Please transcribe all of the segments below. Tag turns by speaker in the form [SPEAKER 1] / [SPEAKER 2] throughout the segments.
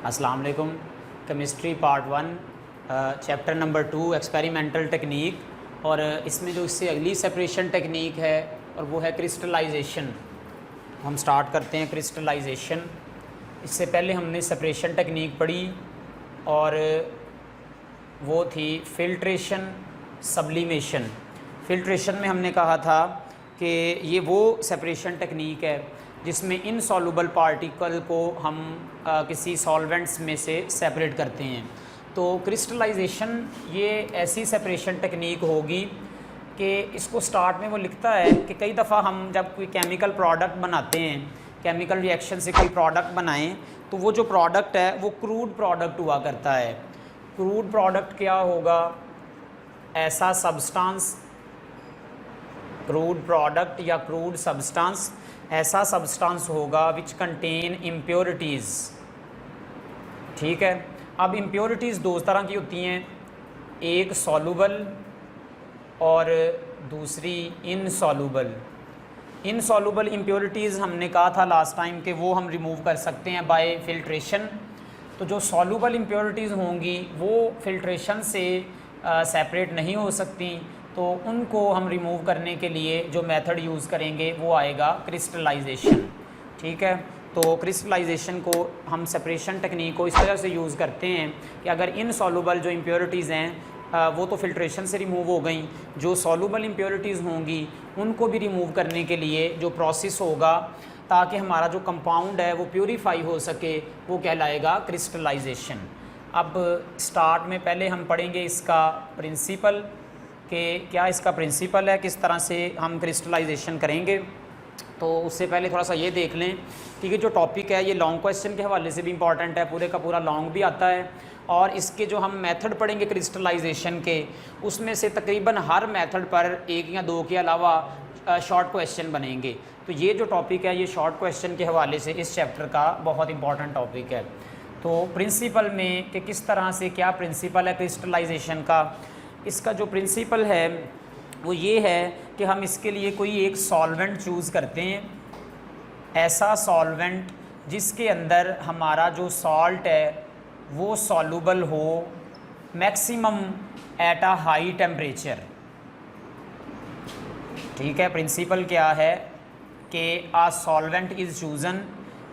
[SPEAKER 1] अस्सलाम वालेकुम। Chemistry part 1 chapter number 2 experimental technique, और इसमें जो इससे अगली सेपरेशन टेक्निक है और वो है क्रिस्टलाइजेशन। हम स्टार्ट करते हैं क्रिस्टलाइजेशन। इससे पहले हमने सेपरेशन टेक्निक पढ़ी और वो थी फिल्ट्रेशन सब्लिमेशन। फिल्ट्रेशन में हमने कहा था कि ये वो सेपरेशन टेक्निक है जिसमें इनसॉल्युबल पार्टिकल को हम किसी सॉल्वेंट्स में से सेपरेट करते हैं। तो क्रिस्टलाइजेशन ये ऐसी सेपरेशन टेक्निक होगी कि इसको स्टार्ट में वो लिखता है कि कई दफ़ा हम जब कोई केमिकल प्रोडक्ट बनाते हैं, केमिकल रिएक्शन से कोई प्रोडक्ट बनाएं, तो वो जो प्रोडक्ट है वो क्रूड प्रोडक्ट हुआ करता है। क्रूड प्रोडक्ट क्या होगा? ऐसा सब्सटेंस, क्रूड प्रोडक्ट या क्रूड सब्सटेंस ऐसा सब्सटेंस होगा विच कंटेन इम्प्योरिटीज़। ठीक है, अब इम्प्योरिटीज़ दो तरह की होती हैं, एक सॉल्युबल और दूसरी इनसॉल्युबल। इनसॉल्युबल इम्प्योरिटीज़ हमने कहा था लास्ट टाइम कि वो हम रिमूव कर सकते हैं बाय फिल्ट्रेशन। तो जो सॉल्युबल इम्प्योरिटीज़ होंगी वो फिल्ट्रेशन से सेपरेट नहीं हो सकती, तो उनको हम रिमूव करने के लिए जो मेथड यूज़ करेंगे वो आएगा क्रिस्टलाइजेशन। ठीक है, तो क्रिस्टलाइजेशन को हम सेपरेशन टेक्निक को इस तरह से यूज़ करते हैं कि अगर इनसॉल्युबल जो इम्प्योरिटीज़ हैं वो तो फिल्ट्रेशन से रिमूव हो गई, जो सॉल्युबल इम्प्योरिटीज़ होंगी उनको भी रिमूव करने के लिए जो प्रोसेस होगा ताकि हमारा जो कंपाउंड है वो प्योरीफाई हो सके, वो कहलाएगा क्रिस्टलाइजेशन। अब स्टार्ट में पहले हम पढ़ेंगे इसका प्रिंसिपल कि क्या इसका प्रिंसिपल है, किस तरह से हम क्रिस्टलाइजेशन करेंगे। तो उससे पहले थोड़ा सा ये देख लें कि ये जो टॉपिक है ये लॉन्ग क्वेश्चन के हवाले से भी इम्पॉर्टेंट है, पूरे का पूरा लॉन्ग भी आता है, और इसके जो हम मेथड पढ़ेंगे क्रिस्टलाइजेशन के, उसमें से तकरीबन हर मेथड पर एक या दो के अलावा शॉर्ट क्वेश्चन बनेंगे। तो ये जो टॉपिक है ये शॉर्ट क्वेश्चन के हवाले से इस चैप्टर का बहुत इंपॉर्टेंट टॉपिक है। तो प्रिंसिपल में कि किस तरह से क्या प्रिंसिपल है क्रिस्टलाइजेशन का, इसका जो प्रिंसिपल है वो ये है कि हम इसके लिए कोई एक सॉल्वेंट चूज़ करते हैं, ऐसा सॉल्वेंट जिसके अंदर हमारा जो सॉल्ट है वो सॉल्युबल हो maximum at a high temperature. ठीक है, प्रिंसिपल क्या है कि a solvent is chosen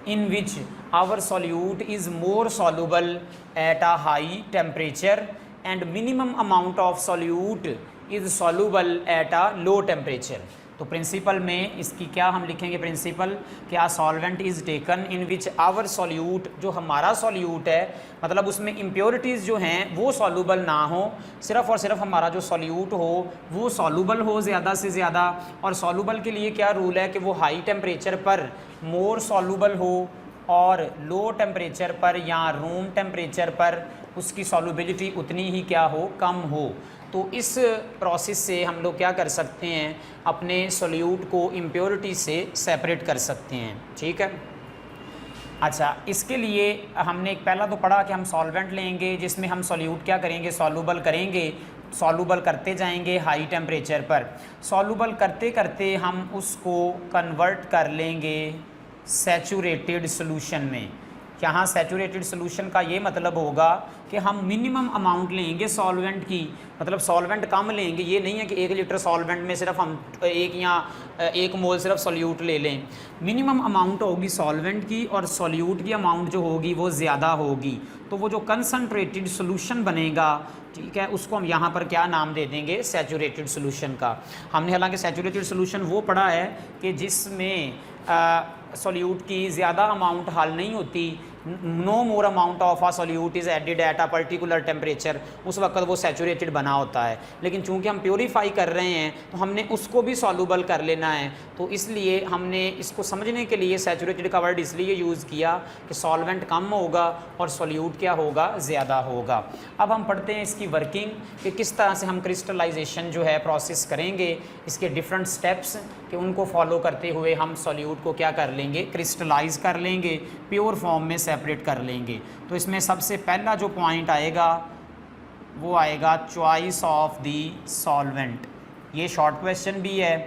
[SPEAKER 1] in which our solute is more soluble at a high temperature and minimum amount of solute is soluble at a low temperature। तो principle में इसकी क्या हम लिखेंगे? प्रिंसिपल क्या solvent is taken in which our solute, जो हमारा solute है मतलब उसमें इम्प्योरिटीज़ जो हैं वो सॉल्युबल ना हो, सिर्फ़ और सिर्फ हमारा जो सॉल्यूट हो वो सॉल्युबल हो ज़्यादा से ज़्यादा। और सॉल्युबल के लिए क्या रूल है कि वो हाई टेम्परेचर पर मोर सॉल्युबल हो और लो टेम्परेचर पर या रूम टेम्परेचर पर उसकी सॉल्युबिलिटी उतनी ही क्या हो, कम हो। तो इस प्रोसेस से हम लोग क्या कर सकते हैं, अपने सॉल्यूट को इम्प्योरिटी से सेपरेट कर सकते हैं। ठीक है, अच्छा, इसके लिए हमने एक पहला तो पढ़ा कि हम सॉल्वेंट लेंगे जिसमें हम सॉल्यूट क्या करेंगे, सॉल्युबल करेंगे, सॉल्युबल करते जाएंगे हाई टेम्परेचर पर। सॉल्युबल करते करते हम उसको कन्वर्ट कर लेंगे सैचुरेटेड सॉल्यूशन में। यहाँ सैचुरेटेड सॉल्यूशन का ये मतलब होगा कि हम मिनिमम अमाउंट लेंगे सॉल्वेंट की, मतलब सॉल्वेंट कम लेंगे। ये नहीं है कि 1 लीटर सॉल्वेंट में सिर्फ हम 1 मोल सिर्फ सॉल्यूट ले लें। मिनिमम अमाउंट होगी सॉल्वेंट की और सॉल्यूट की अमाउंट जो होगी वो ज़्यादा होगी। तो वो जो कंसनट्रेटेड सॉल्यूशन बनेगा, ठीक है, उसको हम यहाँ पर क्या नाम दे देंगे, सैचुरेटेड सॉल्यूशन का। हमने हालांकि सैचुरेटेड सॉल्यूशन वो पढ़ा है कि जिसमें सॉल्यूट की ज़्यादा अमाउंट हल नहीं होती, no more amount of a solute is added at a particular temperature, उस वक्त वो सैचुरेटेड बना होता है। लेकिन चूंकि हम प्योरीफाई कर रहे हैं तो हमने उसको भी सॉल्युबल कर लेना है, तो इसलिए हमने इसको समझने के लिए सैचुरेटेड का वर्ड इसलिए यूज़ किया कि सॉल्वेंट कम होगा और सॉल्यूट क्या होगा, ज़्यादा होगा। अब हम पढ़ते हैं इसकी वर्किंग कि किस तरह से हम क्रिस्टलाइजेशन जो है प्रोसेस करेंगे, इसके डिफरेंट स्टेप्स कि उनको फॉलो करते हुए हम सॉल्यूट को क्या कर लेंगे, क्रिस्टलाइज कर लेंगे, प्योर फॉर्म में सेपरेट कर लेंगे। तो इसमें सबसे पहला जो पॉइंट आएगा वो आएगा चॉइस ऑफ द सॉल्वेंट। ये शॉर्ट क्वेश्चन भी है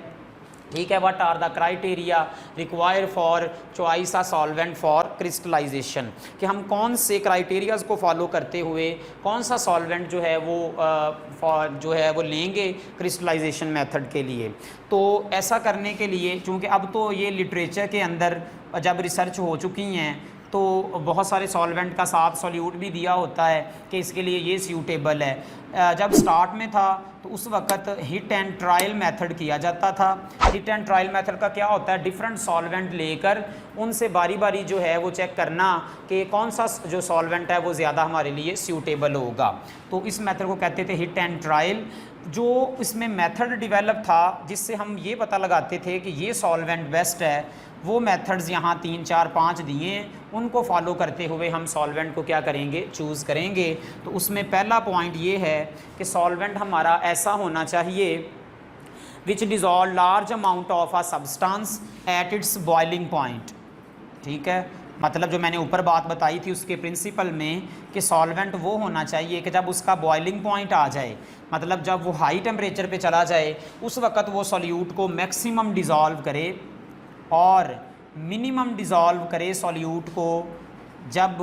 [SPEAKER 1] ठीक है। What are the criteria require for choice a solvent for crystallisation, कि हम कौन से क्राइटेरियाज को फॉलो करते हुए कौन सा सॉल्वेंट जो है वो लेंगे क्रिस्टलाइजेशन मेथड के लिए। तो ऐसा करने के लिए चूँकि अब तो ये लिटरेचर के अंदर जब रिसर्च हो चुकी हैं तो बहुत सारे सॉल्वेंट का साथ सॉल्यूट भी दिया होता है कि इसके लिए ये सूटेबल है। जब स्टार्ट में था तो उस वक्त हिट एंड ट्रायल मेथड किया जाता था। हिट एंड ट्रायल मेथड का क्या होता है, डिफरेंट सॉल्वेंट लेकर उनसे बारी बारी जो है वो चेक करना कि कौन सा जो सॉल्वेंट है वो ज़्यादा हमारे लिए सूटेबल होगा। तो इस मेथड को कहते थे हिट एंड ट्रायल। जो इसमें मेथड डेवलप था जिससे हम ये पता लगाते थे कि ये सॉल्वेंट बेस्ट है, वो मेथड्स यहाँ 3, 4, 5 दिए हैं, उनको फॉलो करते हुए हम सॉल्वेंट को क्या करेंगे, चूज़ करेंगे। तो उसमें पहला पॉइंट ये है कि सॉल्वेंट हमारा ऐसा होना चाहिए which dissolve large amount of a substance at its boiling point. ठीक है, मतलब जो मैंने ऊपर बात बताई थी उसके प्रिंसिपल में कि सॉल्वेंट वो होना चाहिए कि जब उसका बॉइलिंग पॉइंट आ जाए, मतलब जब वो हाई टेम्परेचर पे चला जाए, उस वक़्त वो सॉल्यूट को मैक्सिमम डिज़ोल्व करे और मिनिमम डिज़ोल्व करे सॉल्यूट को जब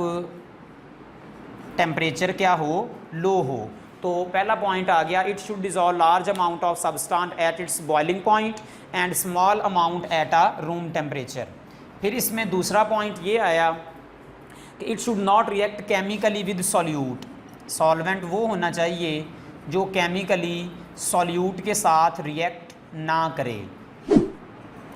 [SPEAKER 1] टेम्परेचर क्या हो, लो हो। तो पहला पॉइंट आ गया, it should dissolve large amount of substance at its boiling point and small amount at a room temperature. फिर इसमें दूसरा पॉइंट ये आया कि it should not react chemically with solute. Solvent वो होना चाहिए जो केमिकली सॉल्यूट के साथ रिएक्ट ना करे।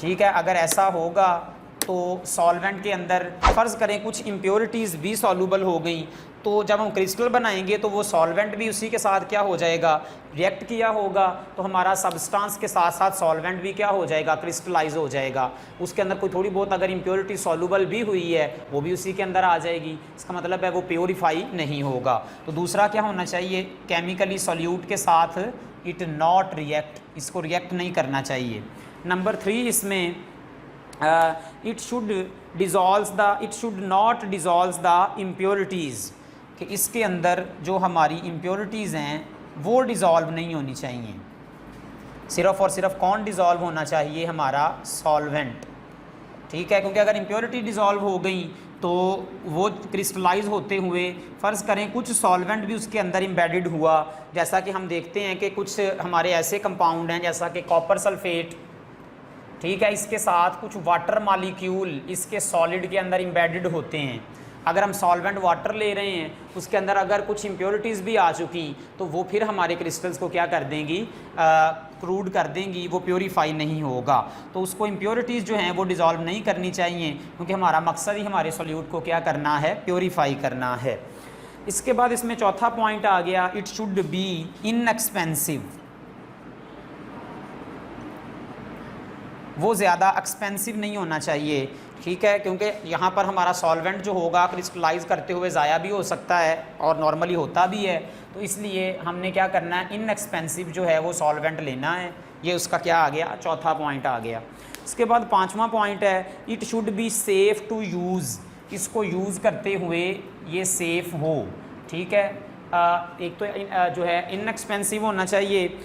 [SPEAKER 1] ठीक है, अगर ऐसा होगा तो सॉल्वेंट के अंदर फ़र्ज़ करें कुछ इम्प्योरिटीज़ भी सॉल्यूबल हो गई, तो जब हम क्रिस्टल बनाएंगे तो वो सॉल्वेंट भी उसी के साथ क्या हो जाएगा, रिएक्ट किया होगा। तो हमारा सब्सटेंस के साथ साथ सॉल्वेंट भी क्या हो जाएगा, क्रिस्टलाइज हो जाएगा। उसके अंदर कोई थोड़ी बहुत अगर इम्प्योरिटी सॉल्यूबल भी हुई है वो भी उसी के अंदर आ जाएगी। इसका मतलब है वो प्योरीफाई नहीं होगा। तो दूसरा क्या होना चाहिए, केमिकली सॉल्यूट के साथ इट नॉट रिएक्ट, इसको रिएक्ट नहीं करना चाहिए। नंबर 3 इसमें it should not dissolve the impurities, कि इसके अंदर जो हमारी इम्प्योरिटीज़ हैं वो डिज़ोल्व नहीं होनी चाहिए। सिर्फ़ और सिर्फ कौन डिज़ोल्व होना चाहिए, हमारा सॉल्वेंट। ठीक है, क्योंकि अगर इम्प्योरिटी डिज़ोल्व हो गई तो वो क्रिस्टलाइज होते हुए फ़र्ज़ करें कुछ सॉल्वेंट भी उसके अंदर एम्बेडेड हुआ, जैसा कि हम देखते हैं कि कुछ हमारे ऐसे कंपाउंड हैं जैसा कि कॉपर सल्फेट, ठीक है, इसके साथ कुछ वाटर मॉलिक्यूल इसके सॉलिड के अंदर एम्बेडेड होते हैं। अगर हम सॉल्वेंट वाटर ले रहे हैं उसके अंदर अगर कुछ इम्प्योरिटीज़ भी आ चुकी तो वो फिर हमारे क्रिस्टल्स को क्या कर देंगी, क्रूड कर देंगी, वो प्योरीफाई नहीं होगा। तो उसको इम्प्योरिटीज़ जो हैं वो डिज़ोल्व नहीं करनी चाहिए, क्योंकि हमारा मकसद ही हमारे सॉल्यूट को क्या करना है, प्योरीफाई करना है। इसके बाद इसमें चौथा पॉइंट आ गया, इट शुड बी इनएक्सपेंसिव। वो ज़्यादा एक्सपेंसिव नहीं होना चाहिए। ठीक है, क्योंकि यहाँ पर हमारा सॉल्वेंट जो होगा क्रिस्टलाइज करते हुए ज़ाया भी हो सकता है और नॉर्मली होता भी है। तो इसलिए हमने क्या करना है, इनएक्सपेंसिव जो है वो सॉल्वेंट लेना है। ये उसका क्या आ गया, चौथा पॉइंट आ गया। इसके बाद 5वां पॉइंट है, it should be safe to use. इसको यूज़ करते हुए ये सेफ़ हो। ठीक है, एक तो जो है इनएक्सपेंसिव होना चाहिए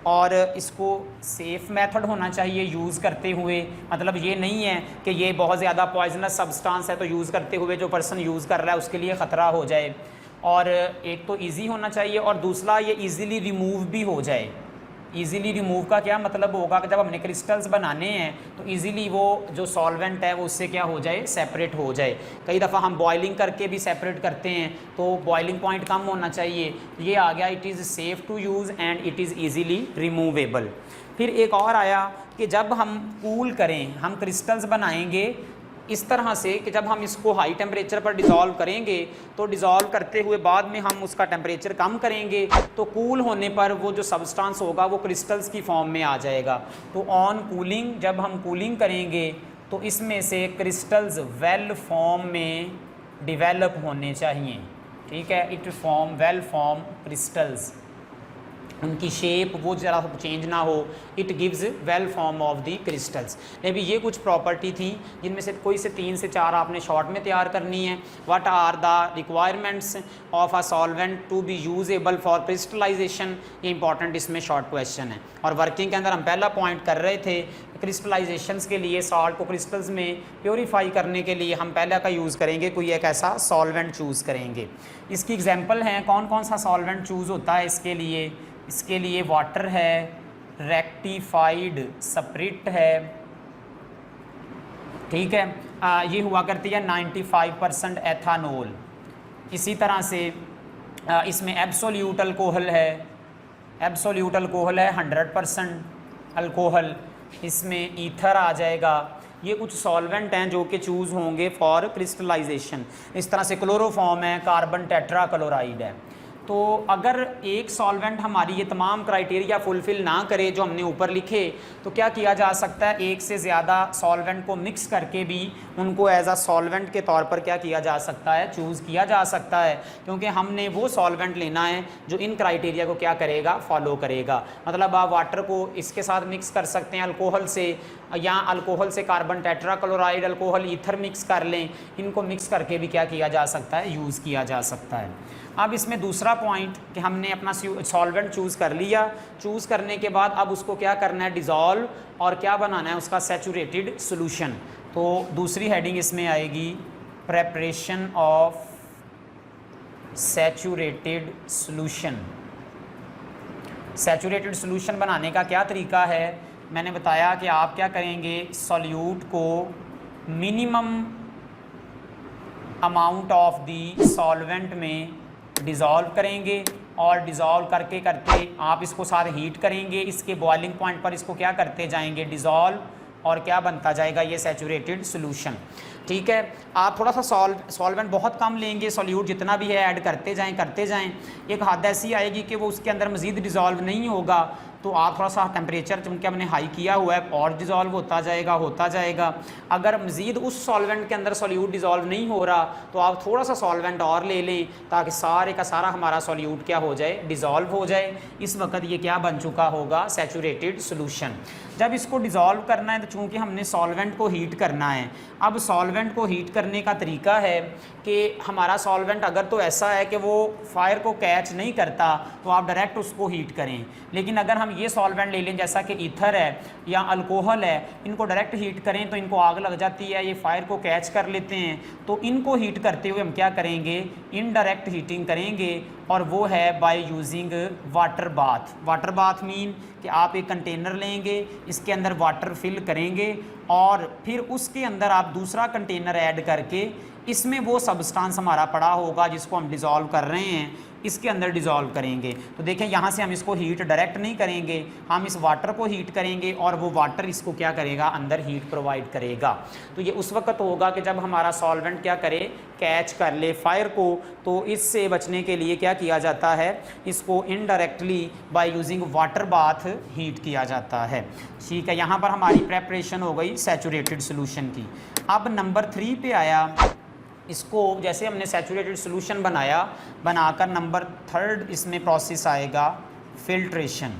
[SPEAKER 1] और इसको सेफ़ मेथड होना चाहिए यूज़ करते हुए। मतलब ये नहीं है कि ये बहुत ज़्यादा पॉइजनस सब्सटेंस है तो यूज़ करते हुए जो पर्सन यूज़ कर रहा है उसके लिए ख़तरा हो जाए। और एक तो इजी होना चाहिए और दूसरा ये इजीली रिमूव भी हो जाए। इजीली रिमूव का क्या मतलब होगा कि जब हमने क्रिस्टल्स बनाने हैं तो इजीली वो जो सॉल्वेंट है वो उससे क्या हो जाए, सेपरेट हो जाए। कई दफ़ा हम बॉइलिंग करके भी सेपरेट करते हैं तो बॉइलिंग पॉइंट कम होना चाहिए। ये आ गया, it is safe to use and it is easily removable. फिर एक और आया कि जब हम कूल करें, हम क्रिस्टल्स बनाएंगे इस तरह से कि जब हम इसको हाई टेम्परेचर पर डिज़ोल्व करेंगे तो डिज़ोल्व करते हुए बाद में हम उसका टेम्परेचर कम करेंगे तो कूल होने पर वो जो सब्सटेंस होगा वो क्रिस्टल्स की फॉर्म में आ जाएगा। तो ऑन कूलिंग, जब हम कूलिंग करेंगे तो इसमें से क्रिस्टल्स वेल फॉर्म में डिवेलप होने चाहिए। ठीक है, it form well form crystals. उनकी शेप वो ज़रा चेंज ना हो, it gives well form of the crystals. अभी ये कुछ प्रॉपर्टी थी जिनमें से कोई से 3 से 4 आपने शॉर्ट में तैयार करनी है। What are the requirements of a solvent to be usable for crystallisation, ये इंपॉर्टेंट इसमें शॉर्ट क्वेश्चन है। और वर्किंग के अंदर हम पहला पॉइंट कर रहे थे, क्रिस्टलाइजेशंस के लिए सॉल्ट को क्रिस्टल्स में प्योरीफाई करने के लिए हम पहला का यूज़ करेंगे, कोई एक ऐसा सॉल्वेंट चूज़ करेंगे। इसकी एग्जांपल हैं, कौन कौन सा सॉल्वेंट चूज़ होता है इसके लिए वाटर है, रेक्टिफाइड स्पिरिट है, ठीक है, ये हुआ करती है 95% एथानॉल। इसी तरह से इसमें एब्सोल्यूट अल्कोहल है, 100% अल्कोहल, इसमें ईथर आ जाएगा। ये कुछ सॉल्वेंट हैं जो कि चूज़ होंगे फॉर क्रिस्टलाइजेशन। इस तरह से क्लोरोफॉर्म है, कार्बन टेट्रा क्लोराइड है। तो अगर एक सॉल्वेंट हमारी ये तमाम क्राइटेरिया फुलफ़िल ना करे जो हमने ऊपर लिखे, तो क्या किया जा सकता है, एक से ज़्यादा सॉल्वेंट को मिक्स करके भी उनको एज आ सॉल्वेंट के तौर पर क्या किया जा सकता है, चूज़ किया जा सकता है। क्योंकि हमने वो सॉल्वेंट लेना है जो इन क्राइटेरिया को क्या करेगा, फॉलो करेगा। मतलब आप वाटर को इसके साथ मिक्स कर सकते हैं अल्कोहल से, या अल्कोहल से carbon tetra chloride, alcohol ether mix कर लें। इनको मिक्स करके भी क्या किया जा सकता है, यूज़ किया जा सकता है। अब इसमें दूसरा पॉइंट कि हमने अपना सॉल्वेंट चूज़ कर लिया, चूज़ करने के बाद अब उसको क्या करना है, डिज़ोल्व, और क्या बनाना है उसका सैचुरेटेड सॉल्यूशन। तो दूसरी हेडिंग इसमें आएगी, preparation of saturated solution. Saturated solution बनाने का क्या तरीका है, मैंने बताया कि आप क्या करेंगे, सॉल्यूट को minimum amount of the solvent में डिज़ोल्व करेंगे, और डिज़ोल्व करके आप इसको साथ हीट करेंगे। इसके बॉइलिंग पॉइंट पर इसको क्या करते जाएंगे, डिज़ोल्व, और क्या बनता जाएगा, ये सैचुरेटेड सॉल्यूशन। ठीक है, आप थोड़ा सा सॉल्वेंट बहुत कम लेंगे, सॉल्यूट जितना भी है ऐड करते जाएं। एक हद ऐसी आएगी कि वो उसके अंदर मज़ीद डिज़ोल्व नहीं होगा, तो आप थोड़ा सा टेम्परेचर चूँकि हमने हाई किया हुआ है और डिज़ोल्व होता जाएगा। अगर मज़ीद उस सॉल्वेंट के अंदर सॉल्यूट डिज़ोल्व नहीं हो रहा, तो आप थोड़ा सा सॉल्वेंट और ले लें ताकि सारे का सारा हमारा सॉल्यूट क्या हो जाए, डिज़ोल्व हो जाए। इस वक्त ये क्या बन चुका होगा, सैचुरेटेड सॉल्यूशन। जब इसको डिज़ोल्व करना है तो चूँकि हमने सॉल्वेंट को हीट करना है, अब सॉल्वेंट को हीट करने का तरीका है कि हमारा सॉल्वेंट अगर तो ऐसा है कि वो फायर को कैच नहीं करता, तो आप डायरेक्ट उसको हीट करें। लेकिन अगर हम ये सॉल्वेंट ले लें जैसा कि ईथर है या अल्कोहल है, इनको डायरेक्ट हीट करें तो इनको आग लग जाती है, ये फायर को कैच कर लेते हैं। तो इनको हीट करते हुए हम क्या करेंगे, इनडायरेक्ट हीटिंग करेंगे, और वो है by using water bath. Water bath mean कि आप एक कंटेनर लेंगे, इसके अंदर वाटर फिल करेंगे, और फिर उसके अंदर आप दूसरा कंटेनर ऐड करके इसमें वो सब्सटेंस हमारा पड़ा होगा जिसको हम डिज़ोल्व कर रहे हैं, इसके अंदर डिज़ोल्व करेंगे। तो देखें यहाँ से हम इसको हीट डायरेक्ट नहीं करेंगे, हम इस वाटर को हीट करेंगे, और वो वाटर इसको क्या करेगा, अंदर हीट प्रोवाइड करेगा। तो ये उस वक्त होगा कि जब हमारा सॉल्वेंट क्या करे, कैच कर ले फायर को। तो इससे बचने के लिए क्या किया जाता है, इसको indirectly by using water bath heat किया जाता है। ठीक है, यहाँ पर हमारी प्रेपरेशन हो गई सैचुरेटेड सॉल्यूशन की। अब नंबर 3 पे आया, इसको जैसे हमने सैचुरेटेड सॉल्यूशन बनाकर नंबर 3 इसमें प्रोसेस आएगा फिल्ट्रेशन।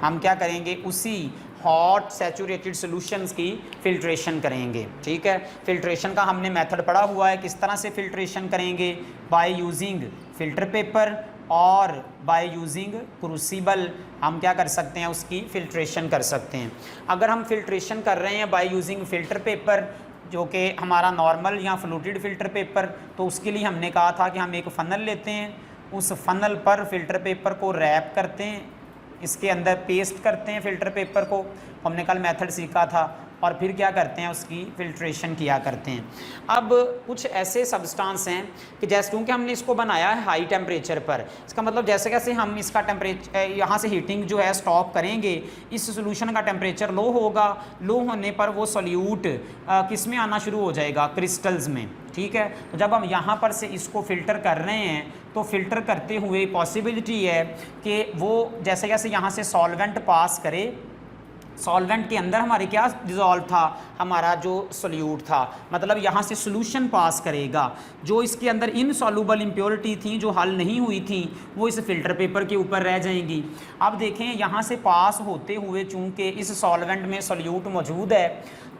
[SPEAKER 1] हम क्या करेंगे, उसी हॉट सैचुरेटेड सॉल्यूशंस की फिल्ट्रेशन करेंगे। ठीक है, फिल्ट्रेशन का हमने मेथड पढ़ा हुआ है, किस तरह से फिल्ट्रेशन करेंगे, बाय यूजिंग फिल्टर पेपर और बाय यूजिंग क्रूसिबल। हम क्या कर सकते हैं, उसकी फिल्ट्रेशन कर सकते हैं। अगर हम फिल्ट्रेशन कर रहे हैं बाय यूजिंग फिल्टर पेपर, जो कि हमारा नॉर्मल या फ्लूटिड फ़िल्टर पेपर, तो उसके लिए हमने कहा था कि हम एक फ़नल लेते हैं, उस फ़नल पर फ़िल्टर पेपर को रैप करते हैं, इसके अंदर पेस्ट करते हैं फ़िल्टर पेपर को, हमने कल मेथड सीखा था, और फिर क्या करते हैं, उसकी फ़िल्ट्रेशन किया करते हैं। अब कुछ ऐसे सब्सटेंस हैं कि जैसे क्योंकि हमने इसको बनाया है हाई टेम्परेचर पर, इसका मतलब जैसे जैसे हम इसका टेम्परेचर यहाँ से हीटिंग जो है स्टॉप करेंगे, इस सॉल्यूशन का टेम्परेचर लो होगा, लो होने पर वो सॉल्यूट किस में आना शुरू हो जाएगा, क्रिस्टल्स में। ठीक है, तो जब हम यहाँ पर से इसको फ़िल्टर कर रहे हैं, तो फ़िल्टर करते हुए पॉसिबिलिटी है कि वो जैसे जैसे यहाँ से सॉल्वेंट पास करे, सॉल्वेंट के अंदर हमारे क्या डिज़ोल्व था, हमारा जो सोल्यूट था, मतलब यहाँ से सोल्यूशन पास करेगा। जो इसके अंदर इनसॉल्युबल इम्प्योरिटी थी जो हल नहीं हुई थी वो इस फिल्टर पेपर के ऊपर रह जाएंगी। अब देखें यहाँ से पास होते हुए चूँकि इस सॉल्वेंट में सोल्यूट मौजूद है,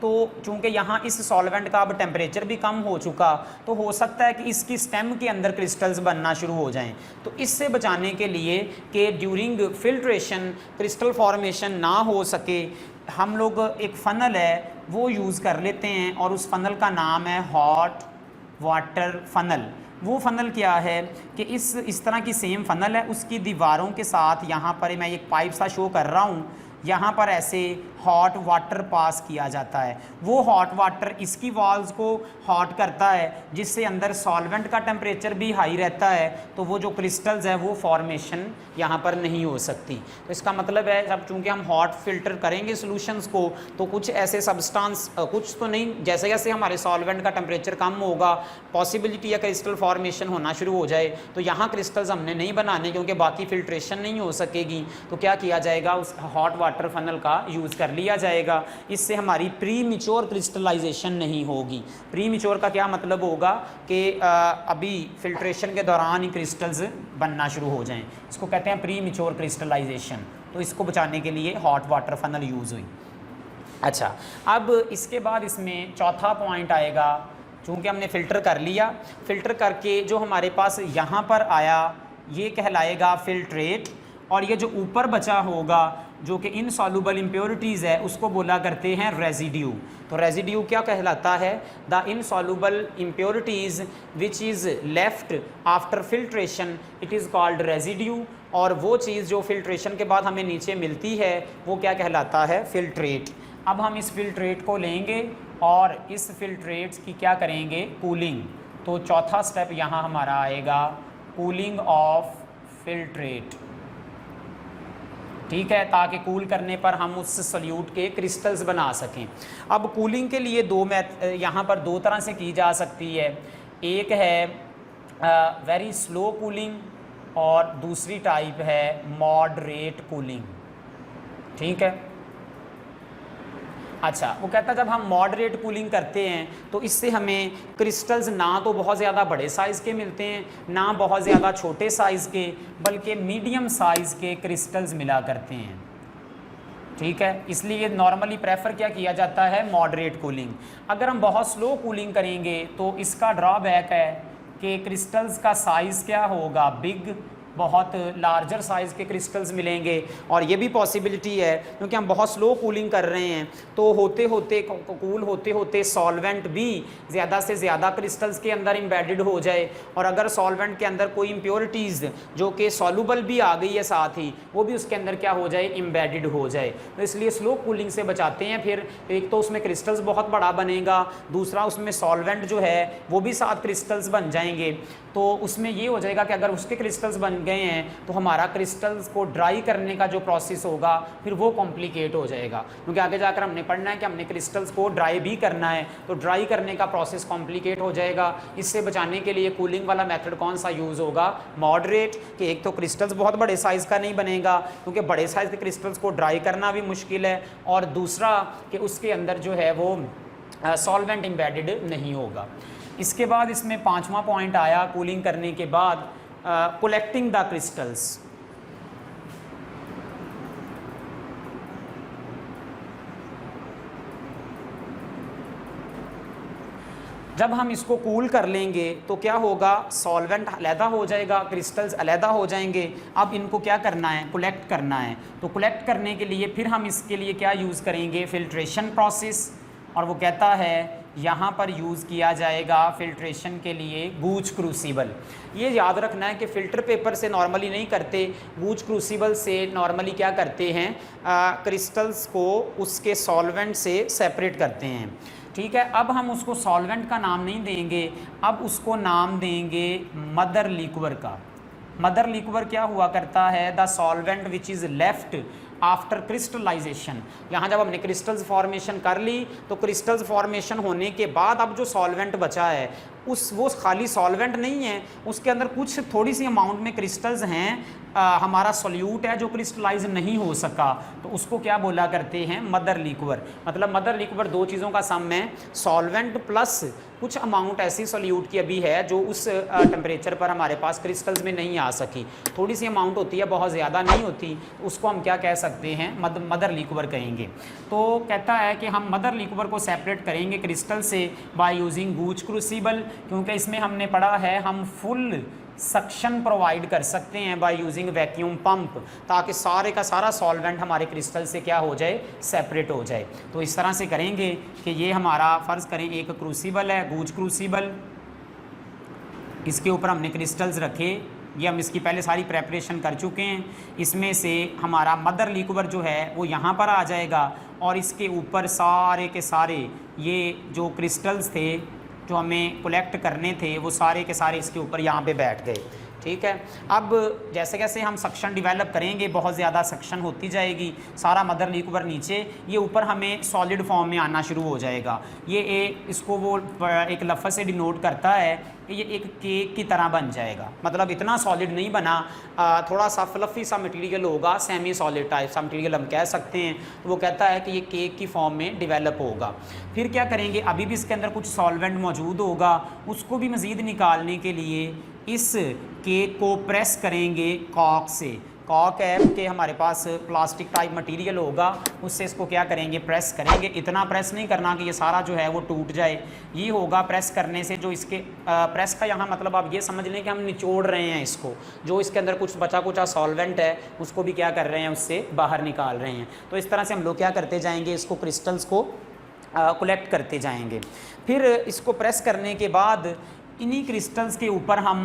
[SPEAKER 1] तो चूँकि यहाँ इस सॉल्वेंट का अब टेम्परेचर भी कम हो चुका, तो हो सकता है कि इसकी स्टेम के अंदर क्रिस्टल्स बनना शुरू हो जाएं। तो इससे बचाने के लिए कि ड्यूरिंग फिल्ट्रेशन क्रिस्टल फॉर्मेशन ना हो सके, हम लोग एक फ़नल है वो यूज़ कर लेते हैं और उस फ़नल का नाम है हॉट वाटर फ़नल। वो फ़नल क्या है कि इस तरह की सेम फ़नल है, उसकी दीवारों के साथ यहाँ पर मैं एक पाइप सा शो कर रहा हूँ, यहाँ पर ऐसे हॉट वाटर पास किया जाता है। वो हॉट वाटर इसकी वॉल्स को हॉट करता है जिससे अंदर सॉल्वेंट का टेम्परेचर भी हाई रहता है, तो वो जो क्रिस्टल्स है वो फॉर्मेशन यहाँ पर नहीं हो सकती। तो इसका मतलब है जब चूँकि हम हॉट फिल्टर करेंगे सॉल्यूशंस को, तो कुछ ऐसे सब्सटेंस, कुछ तो नहीं, जैसे जैसे हमारे सॉल्वेंट का टेम्परेचर कम होगा पॉसिबिलिटी या क्रिस्टल फॉर्मेशन होना शुरू हो जाए, तो यहाँ क्रिस्टल्स हमने नहीं बनाने क्योंकि बाकी फिल्ट्रेशन नहीं हो सकेगी। तो क्या किया जाएगा, उस हॉट वाटर फनल का यूज़ कर लिया जाएगा। इससे हमारी प्री मिच्योर क्रिस्टलाइजेशन नहीं होगी। प्री मिच्योर का क्या मतलब होगा कि अभी फिल्ट्रेशन के दौरान ही क्रिस्टल्स बनना शुरू हो जाएं, इसको कहते हैं प्री मिच्योर क्रिस्टलाइजेशन। तो इसको बचाने के लिए हॉट वाटर फनल यूज़ हुई। अच्छा, अब इसके बाद इसमें चौथा पॉइंट आएगा, चूँकि हमने फ़िल्टर कर लिया, फ़िल्टर करके जो हमारे पास यहाँ पर आया ये कहलाएगा फिल्ट्रेट, और ये जो ऊपर बचा होगा जो कि इनसॉल्युबल इम्प्योरिटीज़ है उसको बोला करते हैं रेजिड्यू। तो रेजिड्यू क्या कहलाता है, the insoluble impurities which is left after filtration it is called residue. और वो चीज़ जो फिल्ट्रेशन के बाद हमें नीचे मिलती है वो क्या कहलाता है, फिल्ट्रेट। अब हम इस फिल्ट्रेट को लेंगे और इस फिल्ट्रेट की क्या करेंगे, कूलिंग। तो चौथा स्टेप यहाँ हमारा आएगा कूलिंग ऑफ फिल्ट्रेट, ठीक है, ताकि कूल करने पर हम उस सोल्यूट के क्रिस्टल्स बना सकें। अब कूलिंग के लिए यहाँ पर दो तरह से की जा सकती है, एक है वेरी स्लो कूलिंग और दूसरी टाइप है मॉडरेट कूलिंग, ठीक है। अच्छा, वो कहता है जब हम मॉडरेट कूलिंग करते हैं तो इससे हमें क्रिस्टल्स ना तो बहुत ज़्यादा बड़े साइज़ के मिलते हैं ना बहुत ज़्यादा छोटे साइज़ के, बल्कि मीडियम साइज़ के क्रिस्टल्स मिला करते हैं, ठीक है। इसलिए नॉर्मली प्रेफर क्या किया जाता है, मॉडरेट कूलिंग। अगर हम बहुत स्लो कूलिंग करेंगे तो इसका ड्रॉबैक है कि क्रिस्टल्स का साइज़ क्या होगा, बिग, बहुत लार्जर साइज़ के क्रिस्टल्स मिलेंगे। और ये भी पॉसिबिलिटी है क्योंकि हम बहुत स्लो कूलिंग कर रहे हैं तो होते होते कूल होते होते सॉल्वेंट भी ज़्यादा से ज़्यादा क्रिस्टल्स के अंदर एम्बेडेड हो जाए, और अगर सॉल्वेंट के अंदर कोई इम्प्योरिटीज़ जो कि सॉल्युबल भी आ गई है साथ ही, वो भी उसके अंदर क्या हो जाए, एम्बेडेड हो जाए। तो इसलिए स्लो कूलिंग से बचाते हैं। फिर एक तो उसमें क्रिस्टल्स बहुत बड़ा बनेगा, दूसरा उसमें सॉल्वेंट जो है वो भी साथ क्रिस्टल्स बन जाएंगे। तो उसमें ये हो जाएगा कि अगर उसके क्रिस्टल्स बन गए हैं तो हमारा क्रिस्टल्स को ड्राई करने का जो प्रोसेस होगा फिर वो कॉम्प्लिकेट हो जाएगा, क्योंकि आगे जाकर हमने पढ़ना है कि हमने क्रिस्टल्स को ड्राई भी करना है, तो ड्राई करने का प्रोसेस कॉम्प्लिकेट हो जाएगा। इससे बचाने के लिए कूलिंग वाला मेथड कौन सा यूज़ होगा, मॉडरेट, कि एक तो क्रिस्टल्स बहुत बड़े साइज़ का नहीं बनेगा क्योंकि बड़े साइज़ के क्रिस्टल्स को ड्राई करना भी मुश्किल है, और दूसरा कि उसके अंदर जो है वो सॉल्वेंट एम्बेडेड नहीं होगा। इसके बाद इसमें पांचवा पॉइंट आया कूलिंग करने के बाद, कलेक्टिंग द क्रिस्टल्स। जब हम इसको कूल कर लेंगे तो क्या होगा, सॉल्वेंट अलहदा हो जाएगा, क्रिस्टल्स अलहदा हो जाएंगे। अब इनको क्या करना है, कलेक्ट करना है। तो कलेक्ट करने के लिए फिर हम इसके लिए क्या यूज़ करेंगे, फिल्ट्रेशन प्रोसेस। और वो कहता है यहाँ पर यूज़ किया जाएगा फिल्ट्रेशन के लिए गूज क्रूसिबल। ये याद रखना है कि फ़िल्टर पेपर से नॉर्मली नहीं करते, गूज क्रूसिबल से नॉर्मली क्या करते हैं, क्रिस्टल्स को उसके सॉल्वेंट से सेपरेट करते हैं, ठीक है। अब हम उसको सॉल्वेंट का नाम नहीं देंगे, अब उसको नाम देंगे मदर लिक्वर का। मदर लिक्वर क्या हुआ करता है, the solvent which is left after crystallisation. यहाँ जब हमने क्रिस्टल्स फॉर्मेशन कर ली तो क्रिस्टल्स फॉर्मेशन होने के बाद अब जो सॉल्वेंट बचा है वो खाली सॉल्वेंट नहीं है, उसके अंदर कुछ थोड़ी सी अमाउंट में क्रिस्टल्स हैं, हमारा सोल्यूट है जो क्रिस्टलाइज नहीं हो सका, तो उसको क्या बोला करते हैं, मदर लिक्वर। मतलब मदर लिक्वर दो चीज़ों का सम है, सॉल्वेंट प्लस कुछ अमाउंट ऐसी सोल्यूट की अभी है जो उस टेम्परेचर पर हमारे पास क्रिस्टल्स में नहीं आ सकी, थोड़ी सी अमाउंट होती है, बहुत ज़्यादा नहीं होती, तो उसको हम क्या कह सकते हैं, मदर लिक्वर कहेंगे। तो कहता है कि हम मदर लिक्वर को सेपरेट करेंगे क्रिस्टल से बाय यूजिंग गूच क्रूसिबल, क्योंकि इसमें हमने पढ़ा है हम फुल सक्शन प्रोवाइड कर सकते हैं बाय यूजिंग वैक्यूम पंप, ताकि सारे का सारा सॉल्वेंट हमारे क्रिस्टल से क्या हो जाए, सेपरेट हो जाए। तो इस तरह से करेंगे कि ये हमारा फ़र्ज़ करें एक क्रूसिबल है, गूज क्रूसिबल, इसके ऊपर हमने क्रिस्टल्स रखे, ये हम इसकी पहले सारी प्रेपरेशन कर चुके हैं। इसमें से हमारा मदर लिक्वर जो है वो यहाँ पर आ जाएगा और इसके ऊपर सारे के सारे ये जो क्रिस्टल्स थे जो हमें कलेक्ट करने थे वो सारे के सारे इसके ऊपर यहाँ पे बैठ गए। ठीक है, अब जैसे जैसे हम सक्शन डेवलप करेंगे बहुत ज़्यादा सक्शन होती जाएगी, सारा मदर लिक्वर नीचे, ये ऊपर हमें सॉलिड फॉर्म में आना शुरू हो जाएगा। ये इसको वो एक लफ्ज़ से डिनोट करता है कि ये एक केक की तरह बन जाएगा, मतलब इतना सॉलिड नहीं बना, थोड़ा सा फ्लफ़ी सा मटेरियल होगा, सेमी सॉलिड टाइप सा मटेरियल हम कह सकते हैं। तो वो कहता है कि ये केक की फॉर्म में डेवलप होगा। फिर क्या करेंगे, अभी भी इसके अंदर कुछ सॉल्वेंट मौजूद होगा, उसको भी मज़ीद निकालने के लिए इस केक को प्रेस करेंगे कॉक से। कॉक है कि हमारे पास प्लास्टिक टाइप मटेरियल होगा, उससे इसको क्या करेंगे, प्रेस करेंगे। इतना प्रेस नहीं करना कि ये सारा जो है वो टूट जाए, ये होगा प्रेस करने से जो इसके प्रेस का यहाँ मतलब आप ये समझ लें कि हम निचोड़ रहे हैं इसको, जो इसके अंदर कुछ बचा कुचा सॉल्वेंट है उसको भी क्या कर रहे हैं, उससे बाहर निकाल रहे हैं। तो इस तरह से हम लोग क्या करते जाएंगे, इसको क्रिस्टल्स को कलेक्ट करते जाएंगे। फिर इसको प्रेस करने के बाद इन्हीं क्रिस्टल्स के ऊपर हम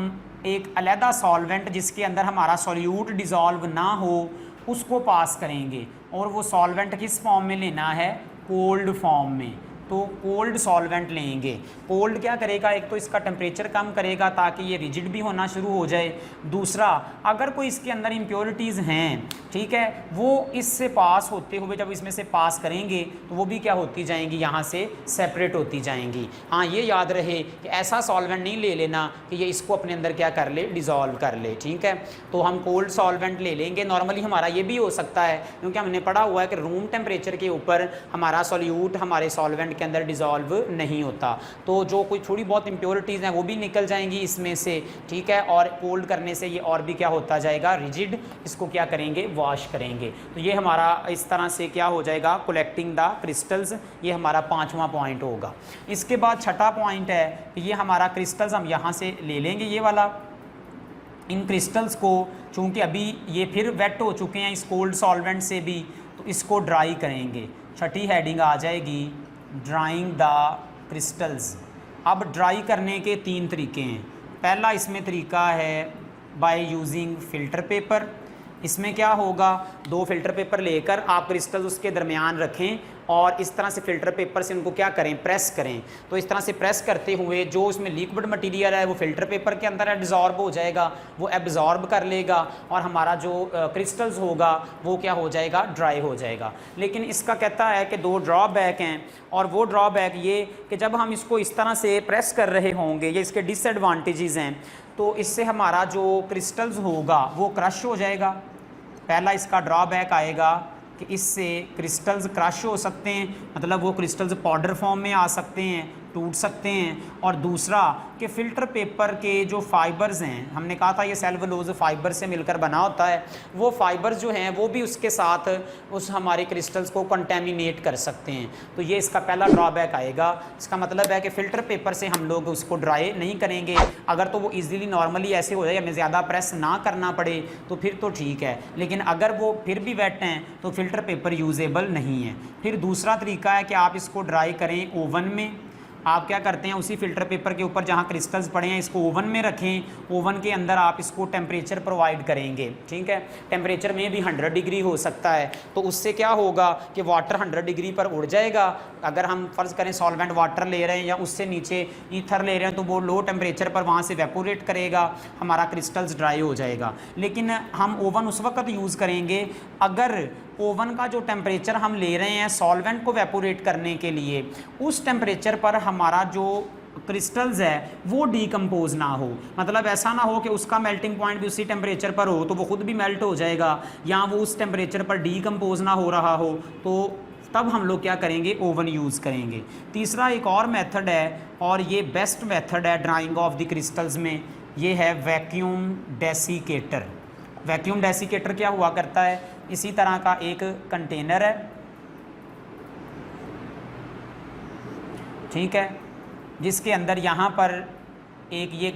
[SPEAKER 1] एक अलहदा सॉल्वेंट जिसके अंदर हमारा सॉल्यूट डिज़ोल्व ना हो उसको पास करेंगे, और वो सॉल्वेंट किस फॉर्म में लेना है, कोल्ड फॉर्म में। तो कोल्ड सॉल्वेंट लेंगे। कोल्ड क्या करेगा, एक तो इसका टेम्परेचर कम करेगा ताकि ये रिजिड भी होना शुरू हो जाए, दूसरा अगर कोई इसके अंदर इम्प्योरिटीज़ हैं, ठीक है, वो इससे पास होते हुए जब इसमें से पास करेंगे तो वो भी क्या होती जाएंगी, यहाँ से सेपरेट होती जाएंगी। हाँ, ये याद रहे कि ऐसा सॉल्वेंट नहीं ले लेना कि ये इसको अपने अंदर क्या कर ले, डिज़ोल्व कर ले। ठीक है, तो हम कोल्ड सॉल्वेंट ले लेंगे। नॉर्मली हमारा ये भी हो सकता है, क्योंकि हमने पढ़ा हुआ है कि रूम टेम्परेचर के ऊपर हमारा सॉल्यूट हमारे सॉल्वेंट के अंदर डिज़ोल्व नहीं होता, तो जो कोई थोड़ी बहुत इम्प्योरिटीज़ हैं वो भी निकल जाएंगी इसमें से। ठीक है, और कोल्ड करने से ये और भी क्या होता जाएगा, रिजिड। इसको क्या करेंगे, वॉश करेंगे। तो ये हमारा इस तरह से क्या हो जाएगा, कलेक्टिंग द क्रिस्टल्स, ये हमारा 5वां पॉइंट होगा। इसके बाद 6ठा पॉइंट है कि ये हमारा क्रिस्टल्स हम यहाँ से ले लेंगे, ये वाला। इन क्रिस्टल्स को चूँकि अभी ये फिर वेट हो चुके हैं इस कोल्ड सॉल्वेंट से भी, तो इसको ड्राई करेंगे। 6ठी हेडिंग आ जाएगी, ड्राइंग द क्रिस्टल्स। अब ड्राई करने के 3 तरीके हैं। पहला इसमें तरीका है बाय यूजिंग फ़िल्टर पेपर। इसमें क्या होगा, 2 फ़िल्टर पेपर लेकर आप क्रिस्टल्स उसके दरमियान रखें और इस तरह से फ़िल्टर पेपर से उनको क्या करें, प्रेस करें। तो इस तरह से प्रेस करते हुए जो उसमें लिक्विड मटेरियल है वो फ़िल्टर पेपर के अंदर एब्जॉर्ब हो जाएगा, वो एब्जॉर्ब कर लेगा और हमारा जो क्रिस्टल्स होगा वो क्या हो जाएगा, ड्राई हो जाएगा। लेकिन इसका कहता है कि 2 ड्रॉबैक हैं, और वो ड्रॉबैक ये कि जब हम इसको इस तरह से प्रेस कर रहे होंगे, ये इसके डिसएडवांटेजेस हैं, तो इससे हमारा जो क्रिस्टल्स होगा वो क्रश हो जाएगा। पहला इसका ड्रॉबैक आएगा कि इससे क्रिस्टल्स क्रश हो सकते हैं, मतलब वो क्रिस्टल्स पाउडर फॉर्म में आ सकते हैं, टूट सकते हैं। और दूसरा कि फ़िल्टर पेपर के जो फाइबर्स हैं, हमने कहा था ये सेलुलोज फाइबर से मिलकर बना होता है, वो फाइबर्स जो हैं वो भी उसके साथ उस हमारे क्रिस्टल्स को कंटेमिनेट कर सकते हैं। तो ये इसका पहला ड्रॉबैक आएगा। इसका मतलब है कि फ़िल्टर पेपर से हम लोग उसको ड्राई नहीं करेंगे। अगर तो वो ईज़िली नॉर्मली ऐसे हो जाए, हमें ज़्यादा प्रेस ना करना पड़े तो फिर तो ठीक है, लेकिन अगर वो फिर भी वेट हैं तो फ़िल्टर पेपर यूजेबल नहीं है। फिर दूसरा तरीका है कि आप इसको ड्राई करें ओवन में। आप क्या करते हैं, उसी फ़िल्टर पेपर के ऊपर जहाँ क्रिस्टल्स पड़े हैं इसको ओवन में रखें। ओवन के अंदर आप इसको टेम्परेचर प्रोवाइड करेंगे। ठीक है, टेम्परेचर में भी 100 डिग्री हो सकता है, तो उससे क्या होगा कि वाटर 100 डिग्री पर उड़ जाएगा। अगर हम फ़र्ज़ करें सॉल्वेंट वाटर ले रहे हैं या उससे नीचे ईथर ले रहे हैं, तो वो लो टेम्परेचर पर वहाँ से वेपोरेट करेगा, हमारा क्रिस्टल्स ड्राई हो जाएगा। लेकिन हम ओवन उस वक्त यूज़ करेंगे अगर ओवन का जो टेम्परेचर हम ले रहे हैं सॉल्वेंट को वेपोरेट करने के लिए, उस टेम्परेचर पर हमारा जो क्रिस्टल्स है वो डीकम्पोज ना हो। मतलब ऐसा ना हो कि उसका मेल्टिंग पॉइंट भी उसी टेम्परेचर पर हो तो वो खुद भी मेल्ट हो जाएगा, या वो उस टेम्परेचर पर डीकम्पोज ना हो रहा हो, तो तब हम लोग क्या करेंगे, ओवन यूज़ करेंगे। तीसरा एक और मेथड है, और ये बेस्ट मेथड है ड्राइंग ऑफ द क्रिस्टल्स में, ये है वैक्यूम डेसिकेटर। वैक्यूम डेसिकेटर क्या हुआ करता है, इसी तरह का एक कंटेनर है, ठीक है, जिसके अंदर यहाँ पर एक ये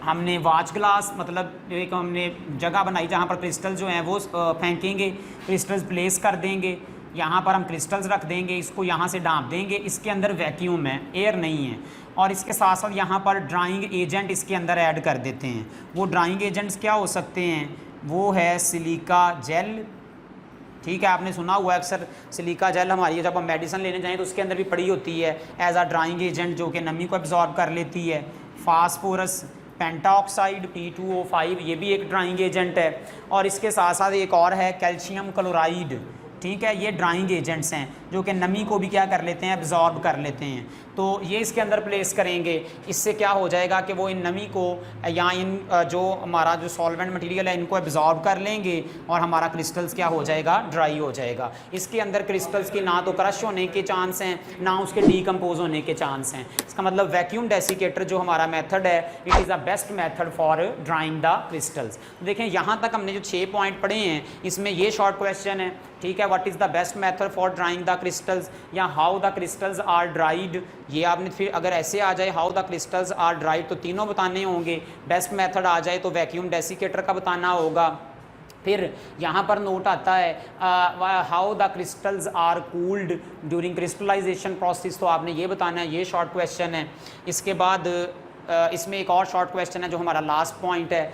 [SPEAKER 1] हमने वाच ग्लास, मतलब एक हमने जगह बनाई जहाँ पर क्रिस्टल जो हैं वो फेंकेंगे, क्रिस्टल्स प्लेस कर देंगे, यहाँ पर हम क्रिस्टल्स रख देंगे, इसको यहाँ से ढाँप देंगे, इसके अंदर वैक्यूम है, एयर नहीं है, और इसके साथ साथ यहाँ पर ड्राइंग एजेंट इसके अंदर ऐड कर देते हैं। वो ड्राइंग एजेंट्स क्या हो सकते हैं, वो है सिलिका जेल, ठीक है, आपने सुना हुआ अक्सर सिलिका जेल हमारी जब हम मेडिसिन लेने जाएं तो उसके अंदर भी पड़ी होती है एज आ ड्राइंग एजेंट, जो कि नमी को एब्जॉर्ब कर लेती है। फास्फोरस पेंटाऑक्साइड P2O5, ये भी एक ड्राइंग एजेंट है, और इसके साथ साथ एक और है कैल्शियम क्लोराइड, ठीक है, ये ड्राइंग एजेंट्स हैं जो कि नमी को भी क्या कर लेते हैं, एब्जॉर्ब कर लेते हैं। तो ये इसके अंदर प्लेस करेंगे, इससे क्या हो जाएगा कि वो इन नमी को या इन जो हमारा जो सॉल्वेंट मटेरियल है इनको एब्जॉर्ब कर लेंगे, और हमारा क्रिस्टल्स क्या हो जाएगा, ड्राई हो जाएगा। इसके अंदर क्रिस्टल्स की ना तो क्रश होने के चांस हैं, ना उसके डीकम्पोज होने के चांस हैं। इसका मतलब वैक्यूम डेसिकेटर जो हमारा मेथड है, it is the best method for drying the crystals. देखें यहाँ तक हमने जो 6 पॉइंट पढ़े हैं, इसमें ये शॉर्ट क्वेश्चन है, ठीक है, what is the best method for drying the crystals, या how the crystals are dried, ये आपने फिर अगर ऐसे आ जाए how the crystals are dried तो तीनों बताने होंगे। बेस्ट मेथड आ जाए तो वैक्यूम डेसिकेटर का बताना होगा। फिर यहाँ पर नोट आता है how the crystals are cooled during crystallisation process, तो आपने ये बताना है, ये शॉर्ट क्वेश्चन है। इसके बाद इसमें एक और शॉर्ट क्वेश्चन है जो हमारा लास्ट पॉइंट है,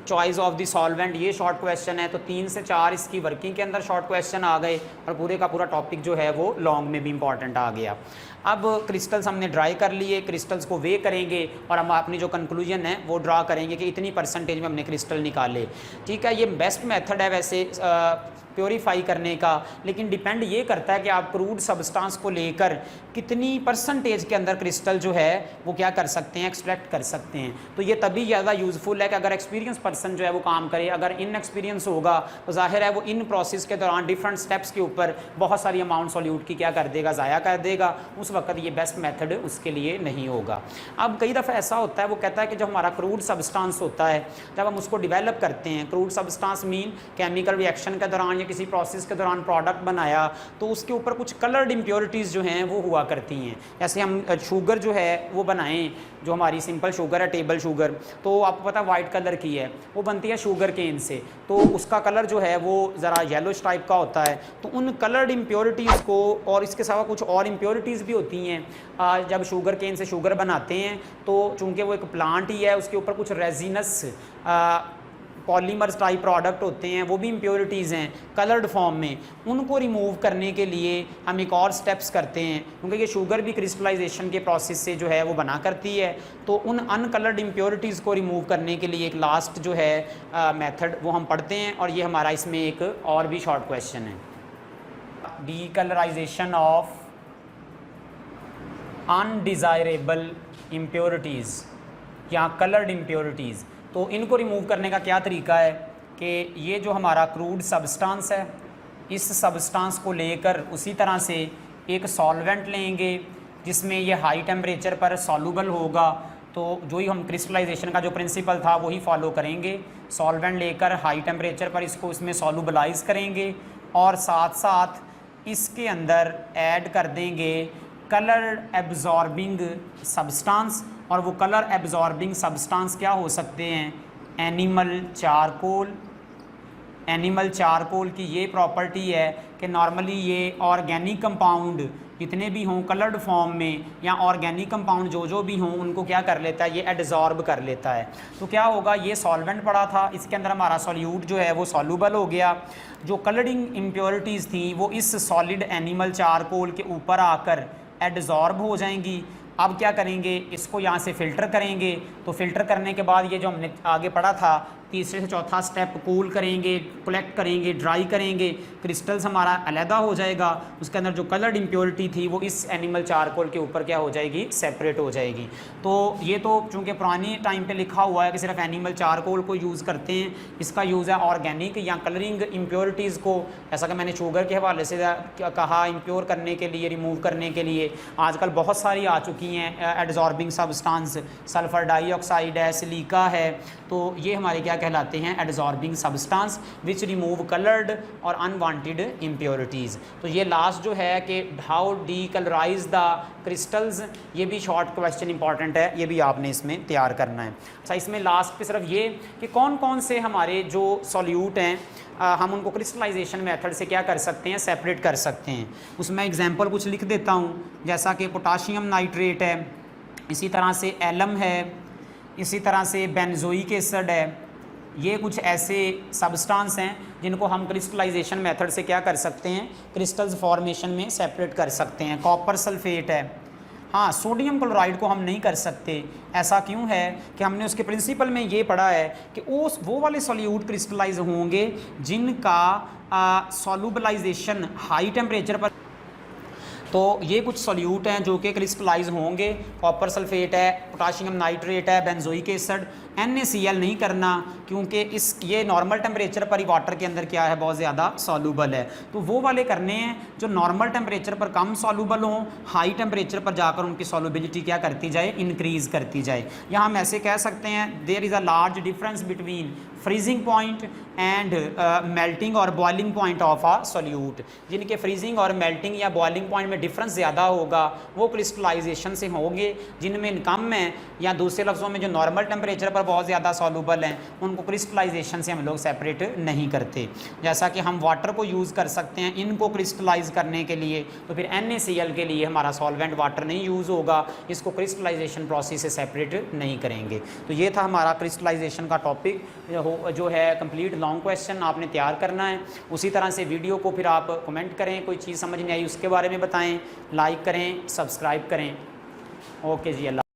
[SPEAKER 1] चॉइस ऑफ द सॉल्वेंट, ये शॉर्ट क्वेश्चन है। तो 3 से 4 इसकी वर्किंग के अंदर शॉर्ट क्वेश्चन आ गए, और पूरे का पूरा टॉपिक जो है वो लॉन्ग में भी इंपॉर्टेंट आ गया। अब क्रिस्टल्स हमने ड्राई कर लिए, क्रिस्टल्स को वे करेंगे, और हम अपनी जो कंक्लूजन है वो ड्रा करेंगे कि इतनी परसेंटेज में हमने क्रिस्टल निकाले, ठीक है। ये बेस्ट मेथड है वैसे प्योरीफाई करने का, लेकिन डिपेंड ये करता है कि आप क्रूड सब्सटेंस को लेकर कितनी परसेंटेज के अंदर क्रिस्टल जो है वो क्या कर सकते हैं, एक्सट्रैक्ट कर सकते हैं। तो ये तभी ज़्यादा यूज़फुल है कि अगर एक्सपीरियंस पर्सन जो है वो काम करे। अगर इनएक्सपीरियंस होगा तो जाहिर है वो इन प्रोसेस के दौरान डिफरेंट स्टेप्स के ऊपर बहुत सारी अमाउंट सॉल्यूट की क्या कर देगा, ज़ाया कर देगा। उस वक्त ये बेस्ट मेथड उसके लिए नहीं होगा। अब कई दफ़ा ऐसा होता है, वो कहता है कि जो हमारा क्रूड सब्सटेंस होता है, जब हम उसको डेवलप करते हैं, crude substance mean chemical reaction के दौरान या किसी प्रोसेस के दौरान प्रोडक्ट बनाया, तो उसके ऊपर कुछ कलर्ड इम्प्योरिटीज़ जो हैं वो हुआ करती हैं। जैसे हम शुगर जो है वो बनाएं, जो हमारी सिंपल शुगर है, टेबल शुगर, तो आपको पता है वाइट कलर की है, वो बनती है शुगर केन से, तो उसका कलर जो है वो ज़रा येलोश टाइप का होता है। तो उन कलर्ड इम्प्योरिटीज़ को, और इसके अलावा कुछ और इम्प्योरिटीज़ भी होती हैं, जब शुगर केन से शुगर बनाते हैं तो चूँकि वो एक प्लांट ही है, उसके ऊपर कुछ रेजिनस पॉलीमर्स टाइप प्रोडक्ट होते हैं, वो भी इम्प्योरिटीज़ हैं कलर्ड फॉर्म में। उनको रिमूव करने के लिए हम एक और स्टेप्स करते हैं, क्योंकि ये शुगर भी क्रिस्टलाइजेशन के प्रोसेस से जो है वो बना करती है। तो उन अनकलर्ड इम्प्योरिटीज़ को रिमूव करने के लिए एक लास्ट जो है मेथड वो हम पढ़ते हैं, और ये हमारा इसमें एक और भी शॉर्ट क्वेश्चन है। डीकलराइजेशन ऑफ अनडिज़ायरेबल इम्प्योरिटीज़ या कलर्ड इम्प्योरिटीज़। तो इनको रिमूव करने का क्या तरीका है कि ये जो हमारा क्रूड सब्सटेंस है, इस सब्सटेंस को लेकर उसी तरह से एक सॉल्वेंट लेंगे जिसमें ये हाई टेम्परेचर पर सॉल्युबल होगा। तो जो ही हम क्रिस्टलाइजेशन का जो प्रिंसिपल था वही फॉलो करेंगे। सॉल्वेंट लेकर हाई टेम्परेचर पर इसको इसमें सॉल्युबलाइज करेंगे, और साथ साथ इसके अंदर ऐड कर देंगे कलर एब्जॉर्बिंग सब्सटेंस। और वो कलर एब्जॉर्बिंग सब्सटेंस क्या हो सकते हैं, एनिमल चारकोल। एनिमल चारकोल की ये प्रॉपर्टी है कि नॉर्मली ये ऑर्गेनिक कंपाउंड जितने भी हों कलर्ड फॉर्म में, या ऑर्गेनिक कंपाउंड जो भी हों, उनको क्या कर लेता है, ये एडजॉर्ब कर लेता है। तो क्या होगा, ये सॉल्वेंट पड़ा था, इसके अंदर हमारा सॉल्यूट जो है वो सॉल्यूबल हो गया। जो कलरिंग इम्प्योरिटीज़ थी वो इस सॉलिड एनिमल चारकोल के ऊपर आकर एडजॉर्ब हो जाएंगी। अब क्या करेंगे, इसको यहाँ से फ़िल्टर करेंगे। तो फ़िल्टर करने के बाद ये जो हमने आगे पढ़ा था तीसरे से चौथा स्टेप कूल करेंगे, कलेक्ट करेंगे, ड्राई करेंगे, क्रिस्टल्स हमारा अलहदा हो जाएगा, उसके अंदर जो कलर्ड इम्प्योरिटी थी वो इस एनिमल चारकोल के ऊपर क्या हो जाएगी, सेपरेट हो जाएगी। तो ये तो चूँकि पुरानी टाइम पे लिखा हुआ है कि सिर्फ एनिमल चारकोल को यूज़ करते हैं, इसका यूज़ है ऑर्गेनिक या कलरिंग इम्प्योरिटीज़ को, ऐसा कि मैंने शुगर के हवाले से कहा, इम्प्योर करने के लिए, रिमूव करने के लिए आजकल बहुत सारी आ चुकी हैं एडजॉर्बिंग सब्सटेंस, सल्फ़र डाइऑक्साइड है, सिलिका है, तो ये हमारे क्या कहलाते हैं, एडजॉर्बिंग सब्सटेंस विच रिमूव कलर्ड और अनवांटेड इम्प्योरिटीज़। तो ये लास्ट जो है कि how D colourise the crystals, ये भी शॉर्ट क्वेश्चन इंपॉर्टेंट है, ये भी आपने इसमें तैयार करना है। अच्छा, इसमें लास्ट पे सिर्फ ये कि कौन कौन से हमारे जो सॉल्यूट हैं हम उनको क्रिस्टलाइजेशन मेथड से क्या कर सकते हैं, सेपरेट कर सकते हैं। उसमें एग्जांपल कुछ लिख देता हूँ, जैसा कि पोटाशियम नाइट्रेट है, इसी तरह से एलम है, इसी तरह से बेंजोइक एसिड है। ये कुछ ऐसे सब्सटेंस हैं जिनको हम क्रिस्टलाइजेशन मेथड से क्या कर सकते हैं, क्रिस्टल्स फॉर्मेशन में सेपरेट कर सकते हैं। कॉपर सल्फेट है, हाँ, सोडियम क्लोराइड को हम नहीं कर सकते। ऐसा क्यों है कि हमने उसके प्रिंसिपल में ये पढ़ा है कि वो वाले सॉल्यूट क्रिस्टलाइज होंगे जिनका सॉल्युबलाइजेशन हाई टेम्परेचर पर, तो ये कुछ सॉल्यूट हैं जो कि क्रिस्टलाइज होंगे। कॉपर सल्फेट है, पोटाशियम नाइट्रेट है, बेंजोइक एसिड। NaCl नहीं करना क्योंकि ये नॉर्मल टेम्परेचर पर ही वाटर के अंदर क्या है, बहुत ज़्यादा सॉल्यूबल है। तो वो वाले करने हैं जो नॉर्मल टेम्परेचर पर कम सॉल्यूबल हों, हाई टेम्परेचर पर जाकर उनकी सॉल्युबिलिटी क्या करती जाए, इंक्रीज़ करती जाए। या हम ऐसे कह सकते हैं there is a large difference between freezing point and melting और boiling point of a solute. जिनके फ्रीजिंग और मेल्टिंग या बॉइलिंग पॉइंट में डिफरेंस ज़्यादा होगा वो क्रिस्टलाइजेशन से होंगे, जिनमें कम है या दूसरे लफ्ज़ों में जो नॉर्मल टेम्परेचर पर बहुत ज़्यादा सॉल्यूबल हैं उनको क्रिस्टलाइजेशन से हम लोग सेपरेट नहीं करते। जैसा कि हम वाटर को यूज़ कर सकते हैं इनको क्रिस्टलाइज करने के लिए, तो फिर NaCl के लिए हमारा सॉल्वेंट वाटर नहीं यूज़ होगा, इसको क्रिस्टलाइजेशन प्रोसेस से सेपरेट नहीं करेंगे। तो ये था हमारा क्रिस्टलाइजेशन का टॉपिक जो है कंप्लीट लॉन्ग क्वेश्चन आपने तैयार करना है। उसी तरह से वीडियो को फिर आप कमेंट करें, कोई चीज़ समझ नहीं आई उसके बारे में बताएं, लाइक करें, सब्सक्राइब करें। ओके जी, अल्लाह।